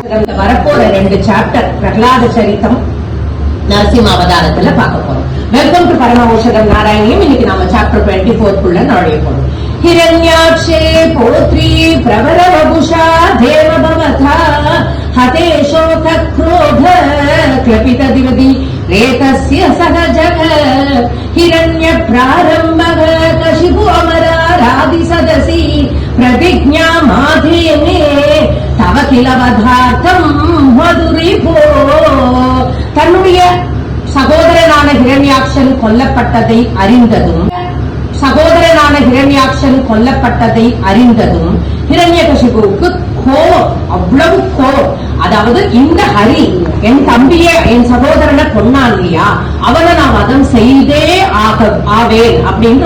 வரப்போற 2 சாப்டர் பிரகலாத சரித்தம் நரசிம்ம அவதாரத்துல பார்க்க போறோம். Welcome to Paramaushadham Narayaneeyam. இன்னைக்கு நம்ம சாப்டர் 24 நுழைய போறோம். हिरण्याक्षे पोत्री प्रवर वपुषा देव भवथा हते शोक क्रोध क्लपित दिवदि रेतस्य सहजः हिरण्य प्रारम्भः कशिपु अमरारादि सदसि प्रतिज्ञा माधेने तव किल वधार्थं मधुरिपो. தன்னுடைய சகோதரனான ஹிரண்யாக்ஷன் கொல்லப்பட்டதை அறிந்ததும் ஹிரண்யகசிபுவுக்கு கோபம், அவ்வளவு கோபம். அதாவது இந்த ஹரி என் தம்பிய என் சகோதரனை கொன்னான் இல்லையா, அவனை நான் வதம் செய்தே ஆவேன் அப்படின்ற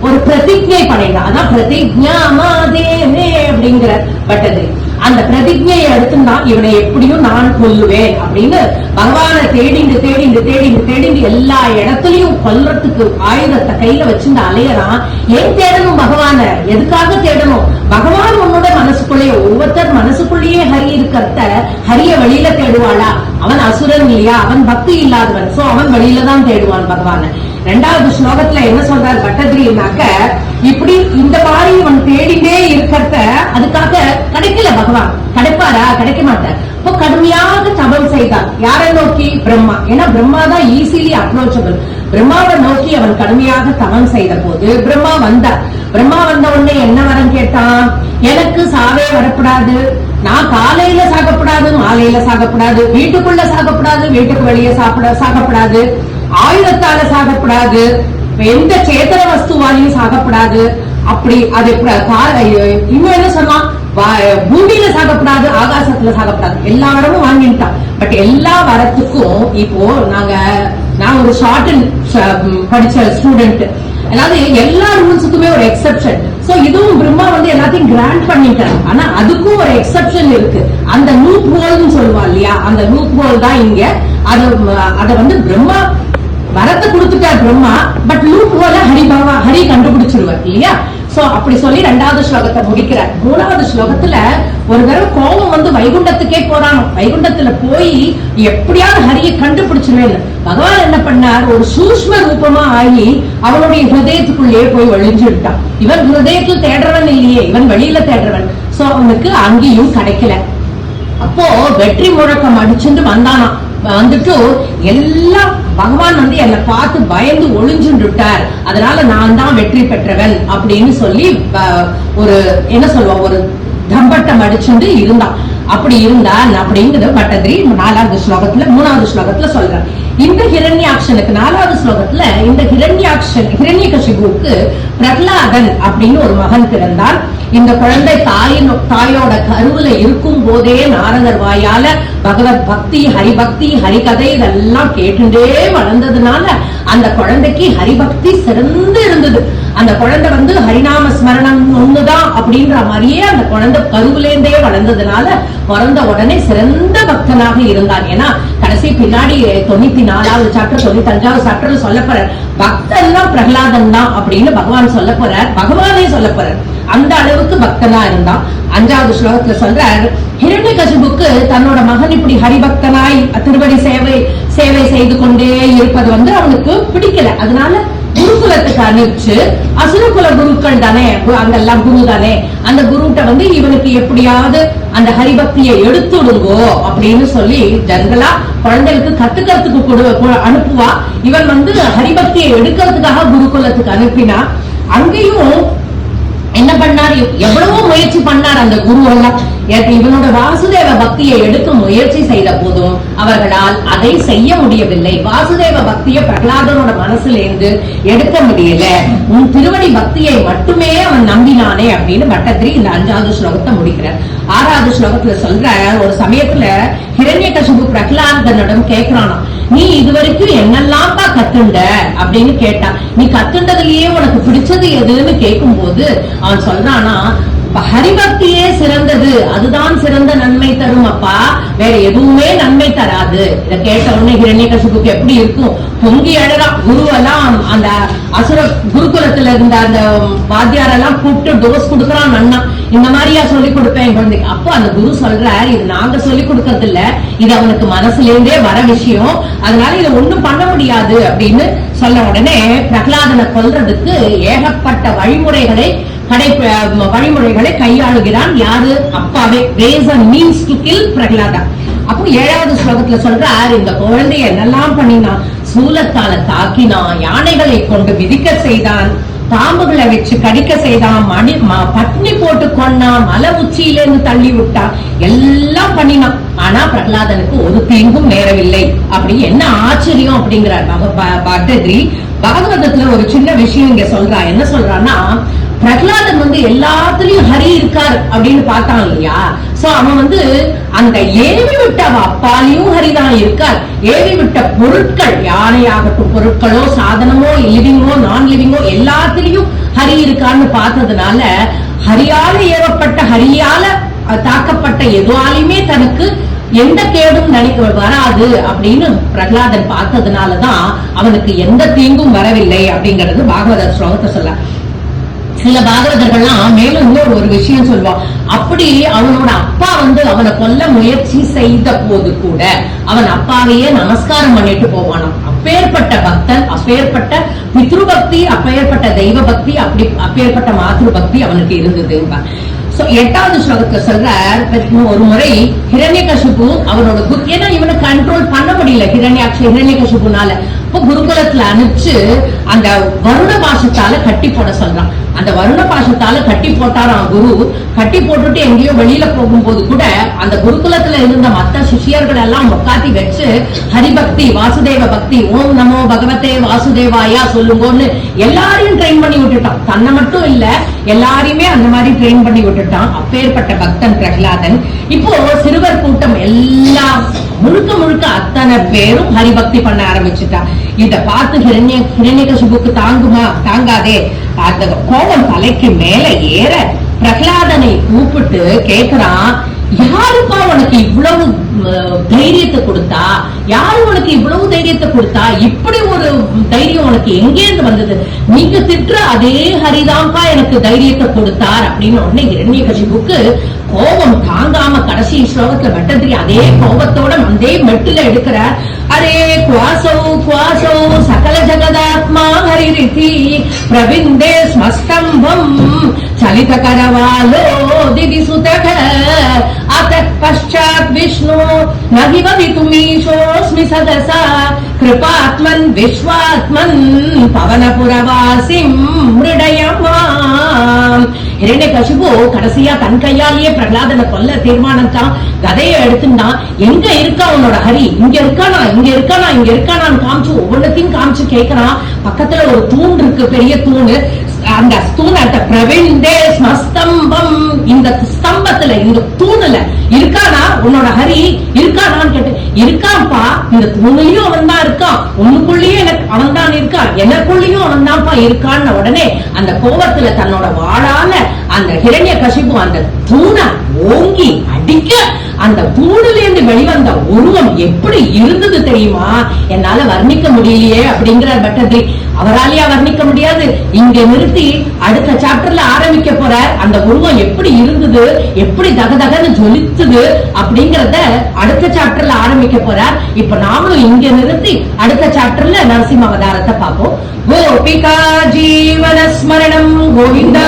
ஒரு பிரதிஜை பண்ணிட்டான். அதான் பிரதிஜா மாதேனே அப்படிங்கிற பட்டது. அந்த பிரதிஜையை எடுத்துதான் இவனை எப்படியும் நான் கொல்லுவேன் அப்படின்னு பகவானை தேடிண்டு எல்லா இடத்துலயும் கொல்றதுக்கு ஆயுதத்தை கையில வச்சுட்டு அலையறான். ஏன் தேடணும் பகவான? எதுக்காக தேடணும்? பகவான் உன்னோட மனசுக்குள்ளேயே, ஒவ்வொருத்தர் மனசுக்குள்ளேயே ஹரி இருக்கிறத ஹரிய வெளியில தேடுவாளா? அவன் அசுரன் இல்லையா, அவன் பக்தி இல்லாதவன். சோ அவன் வெளியில தான் தேடுவான் பகவான. 2வது ஸ்லோகத்துல என்ன சொல்றார் பட்டதிரினாக்க, இப்படி இந்த மாதிரி இவன் தேடிண்டே இருக்கிறத அதுக்காக கிடைக்கல பகவான். கிடைப்பாரா? கிடைக்க மாட்டார். இப்போ கடுமையாக தபம் செய்தார். யாரை நோக்கி? பிரம்மா. ஏன்னா பிரம்மா தான் ஈஸிலி அப்ரோச்சபிள். பிரம்மாவை நோக்கி அவன் கடுமையாக தவம் செய்த போது பிரம்மா வந்தார். பிரம்மா வந்த உடனே என்ன வரம் கேட்டான்? எனக்கு சாவே வரப்படாது, நான் காலையில சாகப்படாது, மாலையில சாகப்படாது, வீட்டுக்குள்ள சாகப்படாது, வீட்டுக்கு வெளியே சாகப்படாது, ஆயுதத்தால சாகப்படாது, எந்த சேத்தன வஸ்துவாலையும் சாகப்படாது. அப்படி அது இன்னும் என்ன சொன்னான்? பூமியில சாகப்படாது, ஆகாசத்துல சாகப்படாது. எல்லா வரமும் வாங்கிட்டான். பட் எல்லா வரத்துக்கும் இப்போ நான் ஒரு ஷார்ட் படிச்ச ஸ்டூடெண்ட், அதாவது எல்லா ரூல்ஸுக்குமே ஒரு எக்ஸெப்ஷன். சோ இதுவும் பிரம்மா எல்லாத்தையும் கிராண்ட் பண்ணிட்டாரு. ஆனா அதுக்கும் ஒரு எக்ஸெப்ஷன் இருக்கு. அந்த லூப் ஹோல்னு சொல்லுவா இல்லையா, அந்த லூப் ஹோல் தான் இங்க. அத பிரம்மா வரத்தை கொடுத்துட்டார் பிரம்மா, பட் லூப் ஹோல ஹரி கண்டுபிடிச்சிருவார் இல்லையா. சோ அப்படி சொல்லி 2வது ஸ்லோகத்தை முடிக்கிறார். 3வது ஸ்லோகத்துல ஒரு தடவை கோபம் வைகுண்டத்துக்கே போறான். வைகுண்டத்துல போய் எப்படியாவது ஹரியை கண்டுபிடிச்சுவேன். பகவான் என்ன பண்ணார்? ஒரு சூஷ்ம ரூபமா ஆகி அவனுடைய ஹிருதயத்துக்குள்ளேயே போய் ஒளிஞ்சுட்டான். இவன் ஹிருதயத்தில் தேடுறவன் இல்லையே, இவன் வெளியில தேடுறவன். சோ அவனுக்கு அங்கேயும் கிடைக்கல. அப்போ வெற்றி முழக்கம் அடிச்சுட்டு வந்தானா. வந்துட்டு எல்லாம் பகவான் என்னை பார்த்து பயந்து ஒளிஞ்சுட்டார், அதனால நான் தான் வெற்றி பெற்றவன் அப்படின்னு சொல்லி ஒரு என்ன சொல்லுவா, ஒரு தம்பட்டம் அடிச்சுட்டு இருந்தான். அப்படி இருந்தான் அப்படிங்கிறது பட்டதிரி 4வது ஸ்லோகத்துல 3வது ஸ்லோகத்துல சொல்றார். இந்த ஹிரண்யாக்ஷனுக்கு 4வது ஸ்லோகத்துல இந்த ஹிரண்யகசிபுவுக்கு பிரகலாதன் அப்படின்னு ஒரு மகன் பிறந்தார். இந்த குழந்தை தாயோட கருவுல இருக்கும் போதே நாரதர் வாயால பகவத் பக்தி, ஹரிபக்தி, ஹரிகதை இதெல்லாம் கேட்டுட்டே வளர்ந்ததுனால அந்த குழந்தைக்கு ஹரிபக்தி சிறந்து இருந்தது. அந்த குழந்தை ஹரிநாம ஸ்மரணம் ஒண்ணுதான் அப்படின்ற மாதிரியே அந்த குழந்தை கருவிலேந்தே வளர்ந்ததுனால பிறந்த உடனே சிறந்த பக்தனாக இருந்தான். ஏன்னா கடைசி பின்னாடி 94வது சாப்டர் 95வது சாப்டர்ல சொல்ல போற பக்தன் தான் பிரகலாதன் தான் அப்படின்னு பகவான் சொல்ல போறார். பகவானே சொல்ல போறார். அந்த அளவுக்கு பக்தனா இருந்தான். 5வது ஸ்லோகத்துல சொல்றார், ஹிரண்யகசிபுக்கு தன்னோட மகன் இப்படி ஹரிபக்தனாய் திருவடி சேவை செய்து கொண்டே இருப்பது அவனுக்கு பிடிக்கல. அதனால குருகுலத்துக்கு அனுப்பிச்சு, அசுரகுல குருக்கள் தானே, அங்கெல்லாம் குரு தானே, அந்த குருட்ட இவனுக்கு எப்படியாவது அந்த ஹரிபக்தியை எடுத்துடுங்கோ அப்படின்னு சொல்லி ஜனங்களா குழந்தைகளுக்கு கத்துக்கிறதுக்கு அனுப்புவா. இவன் ஹரிபக்தியை எடுக்கிறதுக்காக குருகுலத்துக்கு அனுப்பினா. அங்கேயும் என்ன பண்ணார்? எவ்வளவோ முயற்சி பண்ணார் அந்த குரு எல்லாம். இவனோட வாசுதேவ பக்தியை எடுக்க முயற்சி செய்த போதும் அவர்களால் அதை செய்ய முடியவில்லை. வாசுதேவ பக்தியை பிரகலாதனோட மனசுல இருந்து எடுக்க முடியல. உன் திருவடி பக்தியை மட்டுமே அவன் நம்பினானே அப்படின்னு பட்டதிரி இந்த 5வது ஸ்லோகத்தை முடிக்கிறார். 6வது ஸ்லோகத்துல சொல்ற, ஒரு சமயத்துல ஹிரண்யகசிபு பிரகலாதனிடம் கேட்கிறானா, நீ இதுவரைக்கும் என்னெல்லாம் கத்துண்ட அப்படின்னு கேட்டான். நீ கத்துண்டதுலயே உனக்கு பிடிச்சது எதுன்னு கேட்கும் போது அவன் சொல்றானா, ஹரிபக்தியே சிறந்தது, அதுதான் சிறந்த நன்மை தரும் அப்பா, வேற எதுவுமே நன்மை தராது. இத கேட்ட உடனே ஹிரண்யகசிபுக்கு எப்படி இருக்கும், பொங்கி அழறான். குருவெல்லாம் அந்த அசுர குருகுலத்துல இருந்த அந்த வாத்தியாரெல்லாம் கூப்பிட்டு டோஸ் கொடுக்கறான். அண்ணா இந்த மாதிரியா சொல்லி கொடுப்பேன் குழந்தைக்கு. அப்போ அந்த குரு சொல்றாரு, இது நாங்க சொல்லி கொடுக்கறது இல்ல, இது அவனுக்கு மனசுல இருந்தே வர விஷயம், அதனால இதை ஒண்ணும் பண்ண முடியாது அப்படின்னு சொன்ன உடனே பிரகலாதனை கொல்றதுக்கு ஏகப்பட்ட வழிமுறைகளை கையாளுகிறான். யாரு? அப்பாவே. ways and means to kill Prahlada. அப்போ 7வது ஸ்லோகத்துல சொல்றார், இந்த குழந்தைய என்னெல்லாம் பண்ணினான், சூலத்தால தாக்கினான், யானைகளை கொண்டு மிதிக்க செய்தான், பாம்புகளை வச்சு கடிக்க செய்தான், பட்னி போட்டு கொண்டான், மலை உச்சியிலிருந்து தள்ளி விட்டான், எல்லாம் பண்ணினான். ஆனா பிரகலாதனுக்கு ஒரு தீங்கும் நேரவில்லை. அப்படி என்ன ஆச்சரியம் அப்படிங்கிறார் பட்டதிரி. பாகவதத்துல ஒரு சின்ன விஷயம் இங்க சொல்றா. என்ன சொல்றான்னா, பிரகலாதன் எல்லாத்துலயும் ஹரி இருக்கார் அப்படின்னு பார்த்தான் இல்லையா. சோ அவன் அந்த ஏவி விட்ட அப்பாலையும் ஹரிதான் இருக்கார். ஏவி விட்ட பொருட்கள், யானையாகட்டும், பொருட்களோ சாதனமோ, லிவிங்கோ நான் லிவிங்கோ, எல்லாத்திலையும் ஹரி இருக்கான்னு பார்த்ததுனால ஹரியால ஏவப்பட்ட, ஹரியால தாக்கப்பட்ட எதுவாலுமே தனக்கு எந்த கேடும் வராது அப்படின்னு பிரகலாதன் பார்த்ததுனாலதான் அவனுக்கு எந்த தீங்கும் வரவில்லை அப்படிங்கிறது பாகவத ஸ்லோகத்தை சொல்ல. சில பாகவதர்கள்லாம் மேலும் இன்னொரு ஒரு விஷயம் சொல்லுவான். அப்படி அவனோட அப்பா அவனை கொல்ல முயற்சி செய்த போது கூட அவன் அப்பாவையே நமஸ்காரம் பண்ணிட்டு போவானாம். அப்பேற்பட்ட பக்தன், அப்பேற்பட்ட பித்ருபக்தி, அப்பேற்பட்ட தெய்வ பக்தி, அப்பேற்பட்ட மாத்ரு பக்தி அவனுக்கு இருந்தது. 8வது ஸ்லோகத்துல சொல்றார், ஒரு முறை ஹிரண்யகசிபு அவனோட ஏன்னா இவனை கண்ட்ரோல் பண்ண முடியல ஹிரண்யகசிபுனால. இப்போ குருகுலத்துல அனுப்பிச்சு அந்த வருண பாசத்தால கட்டி போட சொல்றான். அந்த வருண பாசத்தால கட்டி போட்டாராம் குரு. கட்டி போட்டுட்டு எங்கேயோ வெளியில போகும்போது கூட அந்த குருகுலத்துல இருந்த மத்த சிஷியர்கள் எல்லாம் உட்காத்தி வச்சு ஹரிபக்தி, வாசுதேவ பக்தி, ஓம் நமோ பகவதே வாசுதேவாயா சொல்லுங்கன்னு எல்லாரையும் ட்ரெயின் பண்ணி விட்டுட்டான். தன்னை மட்டும் இல்ல, எல்லாரையுமே அந்த மாதிரி ட்ரெயின் பண்ணி விட்டுட்டான். அப்பேற்பட்ட பக்தன் பிரகலாதன். இப்போ சிறுவர் கூட்டம் எல்லாம் முழுக்க அத்தனை பேரும் ஹரிபக்தி பண்ண ஆரம்பிச்சுட்டான். இத பார்த்து ஹிரண்யகசிபுக்கு தாங்காதே, அந்த கோபம் தலைக்கு மேல ஏற பிரகலாதனை கூப்பிட்டு கேக்குறான், யாருப்பா உனக்கு இவ்வளவு தைரியத்தை கொடுத்தா, யாரு உனக்கு இவ்வளவு தைரியத்தை கொடுத்தா, இப்படி ஒரு தைரியம் உனக்கு எங்கேருந்து வந்தது, நீங்க திட்டுற அதே ஹரிதாம்பா எனக்கு தைரியத்தை கொடுத்தார் அப்படின்னு உடனே ஹிரண்யகசிபுக்கு கோபம் தாங்காம கடைசி ஸ்லோகத்துல பட்டதிரி அதே கோபத்தோட அதே மெட்டுல எடுக்கிறார். அரே குவாசௌ குவாசௌ சகல ஜகதாத்மா ஹரிரிதி பிரவிந்தே ஸ்மஸ்தம்பம் சலித கரவாலோ திதி சுதக அத்தத் பశ్చాத் விஷ்ணு நஹி பவிதுமீஷோஸ்மி சதசா கிருபாத்மன் விஸ்வாத்மன் பவனபுரவாசிம் மிருடயமாம். ஹிரண்யகசிபு கடைசியா தன் கையாலேயே பிரகலாதனை கொல்ல தீர்மானம் தான். கதையை எடுத்துட்டான். எங்க இருக்கா உன்னோட ஹரி, இங்க இருக்கானா, இங்க இருக்கானா, இங்க இருக்கானான்னு காமிச்சு ஒவ்வொன்றத்தையும் காமிச்சு கேட்கறான். பக்கத்துல ஒரு தூண் இருக்கு, பெரிய தூணு. அந்த தூணத்தை பிரவிந்தே ஸ்மஸ்தம்பம், இந்த ஸ்தம்பத்துல, இந்த தூணுல இருக்கானா உன்னோட ஹரி இருக்கானான்னு கேட்டு, இருக்கான்ப்பா, இந்த தூணுலயும் அவன் தான் இருக்கான், உன்னுக்குள்ளேயும் எனக்கு அவன் தான் இருக்கான், எனக்குள்ளேயும் அவன் தான்ப்பா இருக்கான்னு உடனே அந்த கோபத்துல தன்னோட வாழான அந்த ஹிரண்யகசிபு அந்த தூணை ஓங்கி அடிக்க, அந்த தூணுல இருந்து வெளிவந்த உருவம் எப்படி இருந்தது தெரியுமா, என்னால வர்ணிக்க முடியலையே அப்படிங்கிறார் பட்டதிரி. அவராலேயே வர்ணிக்க முடியாது. இங்க நிறுத்தி அடுத்த சாப்டர்ல ஆரம்பிக்க போற அந்த உருவம் எப்படி இருந்தது, எப்படி தகதகன்னு ஜொலித்தது அப்படிங்கறத அடுத்த சாப்டர்ல ஆரம்பிக்க போறார். இப்ப நாமளும் இங்க நிறுத்தி அடுத்த சாப்டர்ல நரசிம்ம அவதாரத்தை பார்ப்போம். கோபிகா ஜீவன ஸ்மரணம் கோவிந்தா.